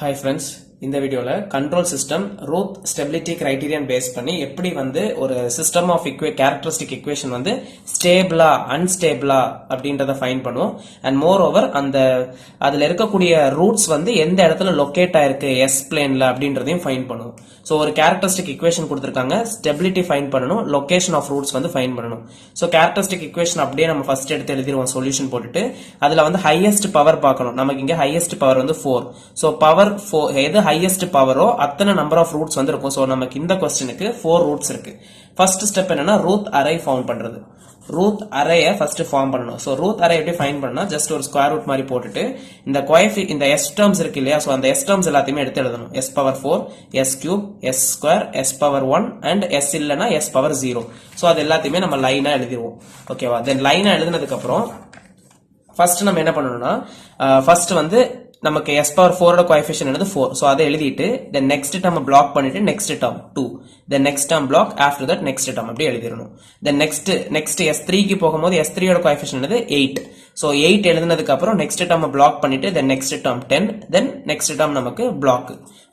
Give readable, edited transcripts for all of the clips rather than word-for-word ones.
Hi friends, இந்த வீடியோல control system Routh stability criterion base பண்ணி எப்படி ஒரு சிஸ்டம் ஆஃப் கேரக்டரிஸ்டிக் இக்குவேஷன் ஸ்டேபிளா அன்ஸ்டேபிளா அப்படின்றத ஃபைண்ட் பண்ணுவோம். அண்ட் மோர் ஓவர் அதுல இருக்கக்கூடிய ரூட்ஸ் எந்த இடத்துல லொகேட் ஆயிருக்கு எஸ் பிளேன்ல அப்படின்றதையும் ஃபைண்ட் பண்ணுவோம். ஸோ ஒரு கேரக்டரிஸ்டிக் இக்குவேஷன் கொடுத்துருக்காங்க, ஸ்டெபிலிட்டி ஃபைண்ட் பண்ணணும், லொகேஷன் ஆஃப் ரூட்ஸ் ஃபைண்ட் பண்ணணும். ஸோ கேரக்டரிஸ்டிக் இக்குவேஷன் அப்படியே நம்ம ஃபர்ஸ்ட் எடுத்து எழுதிடுவோம் சொல்யூஷன் போட்டுட்டு. அதுல ஹையஸ்ட் பவர் பார்க்கணும். நமக்கு இங்க ஹையஸ்ட் பவர் 4. ஸோ பவர் 4 எது ஹையஸ்ட் பவரோ அத்தனை நம்பர் ஆஃப் ரூட்ஸ் இருக்கும். ஸோ நமக்கு இந்த கொஸ்டினுக்கு 4 ரூட்ஸ் இருக்கு. ஃபர்ஸ்ட் ஸ்டெப் என்னன்னா ரூட் அரே ஃபார்ம் பண்றது. ரூட் அரேயை ஃபர்ஸ்ட் ஃபார்ம் பண்ணணும். ஸோ ரூட் அரே எப்படி ஃபைண்ட் பண்ணா ஜஸ்ட் ஒரு ஸ்கொயர் ரூட் மாதிரி போட்டுட்டு இந்த எஸ் டேர்ம்ஸ் இருக்கு இல்லையா, ஸோ அந்த எஸ் டேர்ம்ஸ் எல்லாத்தையுமே எடுத்து எழுதணும். S power 4, S cube, S square, S power 1 and S இல்லைன்னா எஸ் பவர் 0. ஸோ அது எல்லாத்தையுமே நம்ம லைனா எழுதிடுவோம். ஓகேவா? தென் லைனா எழுதினதுக்கு அப்புறம் ஃபர்ஸ்ட் நம்ம என்ன பண்ணணும்னா ஃபர்ஸ்ட் நமக்கு s பவர் 4 ஓட கோஎஃபிஷியன்ட் என்னது 4. சோ அதை எழுதிட்டு then next term block பண்ணிட்டு next term 2, then next term block, after that next term அப்படி எழுதிரணும். then next s3 க்கு போகும்போது s3 ஓட கோஎஃபிஷியன்ட் என்னது 8. சோ 8 எழுதினதுக்கு அப்புறம் next term block பண்ணிட்டு then next term 10, then next term நமக்கு block.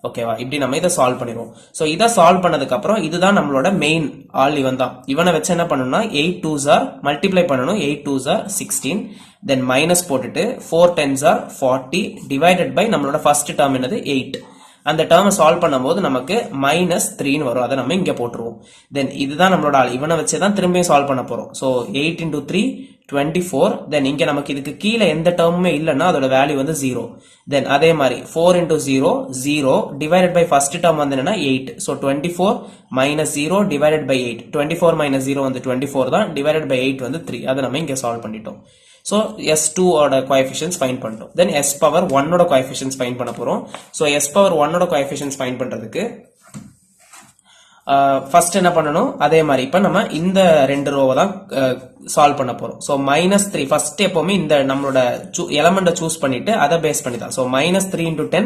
ஓகேவா? இப்படி நம்ம இதை சால்வ் பண்ணிடுவோம். சோ இதை சால்வ் பண்ணதுக்கு அப்புறம் இதுதான் நம்மளோட மெயின் ஆல். இவனை வச்சு என்ன பண்ணணும்னா 8 2s are மல்டிப்ளை பண்ணணும். 8 2s are 16, then மைனஸ் போட்டுட்டு 4 10s are 40 டிவைடட் பை நம்மளோட ஃபர்ஸ்ட் டேர்ம் என்னது 8. அந்த டேர்மை சால்வ் பண்ணும்போது நமக்கு -3 வரும். அதை நம்ம இங்க போட்டுருவோம். தென் இதுதான் நம்மளோட ஆள். இவனை வச்சுதான் திரும்பியும் சால்வ் பண்ண போறோம். So 8 into 3 24. தென் இங்க நமக்கு இதுக்கு கீழே எந்த டேர்முமே இல்லைன்னா அதோட வேல்யூ 0. தென் அதே மாதிரி 4 into 0 0 divided by first term என்னன்னா 8. So 24 minus 0 divided by 8. 24 minus 0 24 தான், divided by 8 3. அதை நம்ம இங்க சால்வ் பண்ணிட்டோம். So s2 ஓட coefficients find பண்ணிட்டோம். Then s power 1 ஓட coefficients find பண்ண போறோம். So s power 1 ஓட coefficients find பண்றதுக்கு ஃபர்ஸ்ட் என்ன பண்ணணும், அதே மாதிரி இப்ப நம்ம இந்த ரெண்டு ரோவை தான் சால்வ் பண்ண போறோம். சோ -3 ஃபர்ஸ்ட் எப்பவுமே இந்த நம்மளோட எலிமெண்ட்டை சூஸ் பண்ணிட்டு அதை பேஸ் பண்ணி தான். சோ -3 into 10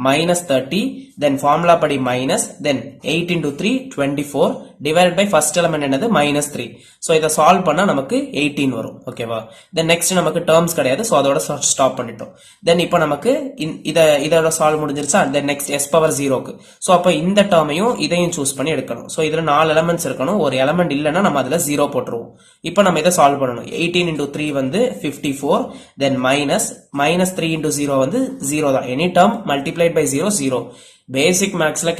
-30, தென் ஃபார்முலா படி minus, then 8 into 3 24 divided by first element என்னது -3. சோ இதை சால்வ் பண்ணா நமக்கு 18 வரும். ஓகேவா? தென் நெக்ஸ்ட் நமக்கு டேர்ம்ஸ் கிடையாது. சோ அதோட ஸ்டாப் பண்ணிட்டோம். தென் இப்போ நமக்கு இதோட சால்வ் முடிஞ்சிருச்சா? தென் நெக்ஸ்ட் s பவர் 0க்கு. சோ அப்ப இந்த டேர்மையும் இதையும் சூஸ் பண்ணி எடுக்கணும். சோ இதுல 4 எலிமெண்ட்ஸ் இருக்கணும். ஒரு எலிமெண்ட் இல்லைன்னா நம்ம அதுல 0 போட்டுருவோம். இப்போ நம்ம இதை சால்வ் பண்ணணும். 18 into 3 54, then -3 into 0 0 தான். Any term multiplied by 0 0. Basic மேக்ஸ்ல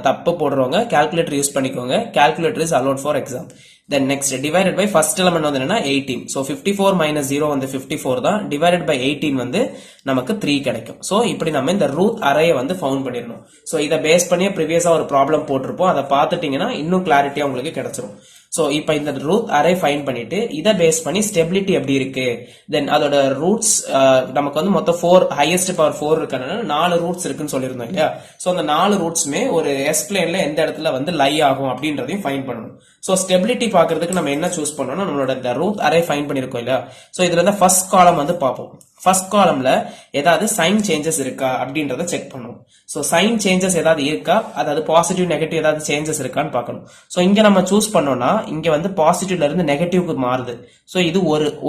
தப்பு போடுறவங்க கால்குலேட்டர் யூஸ் பண்ணிக்கோங்க. Calculator is allowed for exam. Then next divided by first element என்னன்னா 18. So 54 minus 0 54 தான், divided by 18 நமக்கு 3 கிடைக்கும். So இப்படி நம்ம இந்த ரூட் அரேயை ஃபவுண்ட் பண்ணிடணும். So இதை பேஸ் பண்ணி ப்ரீவியஸா ஒரு ப்ராப்ளம் போட்டிருப்போம். அதை பார்த்துட்டீங்கன்னா இன்னும் கிளாரிட்டியா உங்களுக்கு கிடைச்சிரும். சோ இப்ப இந்த ரூட் அரே ஃபைண்ட் பண்ணிட்டு இதை பேஸ் பண்ணி ஸ்டெபிலிட்டி எப்படி இருக்கு, தென் அதோட ரூட்ஸ் நமக்கு மொத்தம் 4 ஹையஸ்ட் பவர் 4 இருக்கனால 4 ரூட்ஸ் இருக்குன்னு சொல்லியிருந்தோம் இல்லையா. சோ அந்த 4 ரூட்ஸ்மே ஒரு எஸ் பிளேன்ல எந்த இடத்துல லை ஆகும் அப்படின்றதையும் ஃபைண்ட் பண்ணணும். சோ ஸ்டெபிலிட்டி பாக்குறதுக்கு நம்ம என்ன சூஸ் பண்ணணும், நம்மளோட இந்த ரூட் அரே ஃபைண்ட் பண்ணிருக்கோம் இல்லையா. சோ இதுல ஃபர்ஸ்ட் காலம் பார்ப்போம். ஃபர்ஸ்ட் காலம்ல ஏதாவது சைன் சேஞ்சஸ் இருக்கா அப்படின்றத செக் பண்ணுவோம். சோ சைன் சேஞ்சஸ் ஏதாவது இருக்கா, அதாவது பாசிட்டிவ் நெகட்டிவ் ஏதாவது சேஞ்சஸ் இருக்கான்னு பார்க்கணும். சோ இங்க நம்ம சூஸ் பண்ணோம்னா இங்க பாசிட்டிவ்ல இருந்து நெகட்டிவ்க்கு மாறுது. சோ இது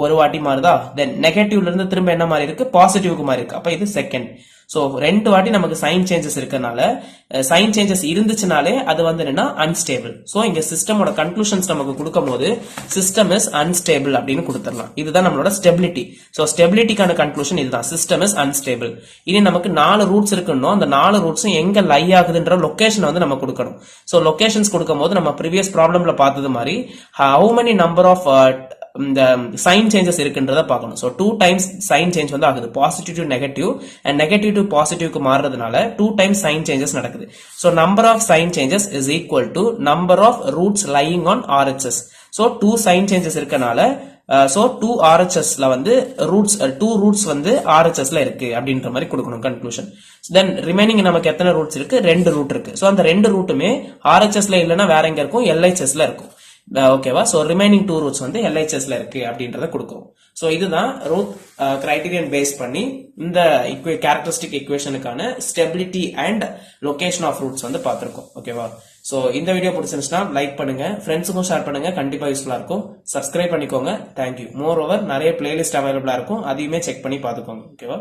ஒரு வாட்டி மாறுதா, தென் நெகட்டிவ்ல இருந்து திரும்ப என்ன மாறி இருக்கு, பாசிட்டிவ்க்கு மாறி இருக்கு. அப்ப இது செகண்ட். சோ 2 வாட்டி நமக்கு சைன் சேஞ்சஸ் இருக்கனால, சைன் சேஞ்சஸ் இருந்துச்சுனாலே அது என்னன்னா அன்ஸ்டேபிள். சோ இங்க சிஸ்டமோட கன்க்ளூஷன்ஸ் நமக்கு கொடுக்கும் போது சிஸ்டம் இஸ் அன்ஸ்டேபிள் அப்படின்னு கொடுத்துடலாம். இதுதான் நம்மளோட ஸ்டெபிலிட்டி. சோ ஸ்டெபிலிட்டிக்கான கன்க்ளூஷன் இதுதான், சிஸ்டம் இஸ் அன்ஸ்டேபிள். இனி நமக்கு 4 ரூட்ஸ் இருக்குன்னு, அந்த 4 ரூட்ஸும் எங்க லை ஆகுதுன்ற லொகேஷன் நம்ம கொடுக்கணும். சோ லொகேஷன்ஸ் கொடுக்கும் போது நம்ம ப்ரீவியஸ் ப்ராப்ளம்ல பார்த்தது மாதிரி ஹவு மெனி நம்பர் ஆஃப் இந்த சைன் சேஞ்சஸ் இருக்குன்றத பார்க்கணும். சோ 2 டைம்ஸ் சைன் சேஞ்ச் ஆகுது, positive to negative and negative to பாசிட்டிவ்க்கு மாறுறதுனால 2 டைம்ஸ் சைன் சேஞ்சஸ் நடக்குது. So number of sign changes is equal to number of roots lying on RHS. So 2 sign changes இருக்கனால so 2 RHSல roots 2 roots RHSல இருக்கு அப்படின்ற மாதிரி கொடுக்கணும் கன்க்ளூஷன். தென் ரிமைனிங் நமக்கு எத்தனை ரூட்ஸ் இருக்கு, 2 ரூட் இருக்கு. சோ அந்த 2 ரூட்டுமே RHSல இல்லைன்னா வேற எங்க இருக்கும், LHSல இருக்கும். ஓகேவா? சோ ரிமைனிங் 2 ரூட்ஸ் LHSல இருக்கு அப்படின்றத கொடுக்கும். சோ இதுதான் ரூட் கிரைட்டீரியன் பேஸ் பண்ணி இந்த கேரக்டரிஸ்டிக் இக்குவேஷனுக்கான stability and location of roots பார்த்திருக்கோம். ஓகேவா? சோ இந்த வீடியோ பிடிச்சிருந்துச்சுன்னா லைக் பண்ணுங்க, ஃப்ரெண்ட்ஸுக்கும் ஷேர் பண்ணுங்க, கண்டிப்பா யூஸ்ஃபுல்லா இருக்கும். சப்ஸ்கிரைப் பண்ணிக்கோங்க. தேங்க்யூ. மோர் ஓவர் நிறைய பிளேலிஸ்ட் அவைலபிளா இருக்கும், அதையுமே செக் பண்ணி பாத்துக்கோங்க. ஓகேவா?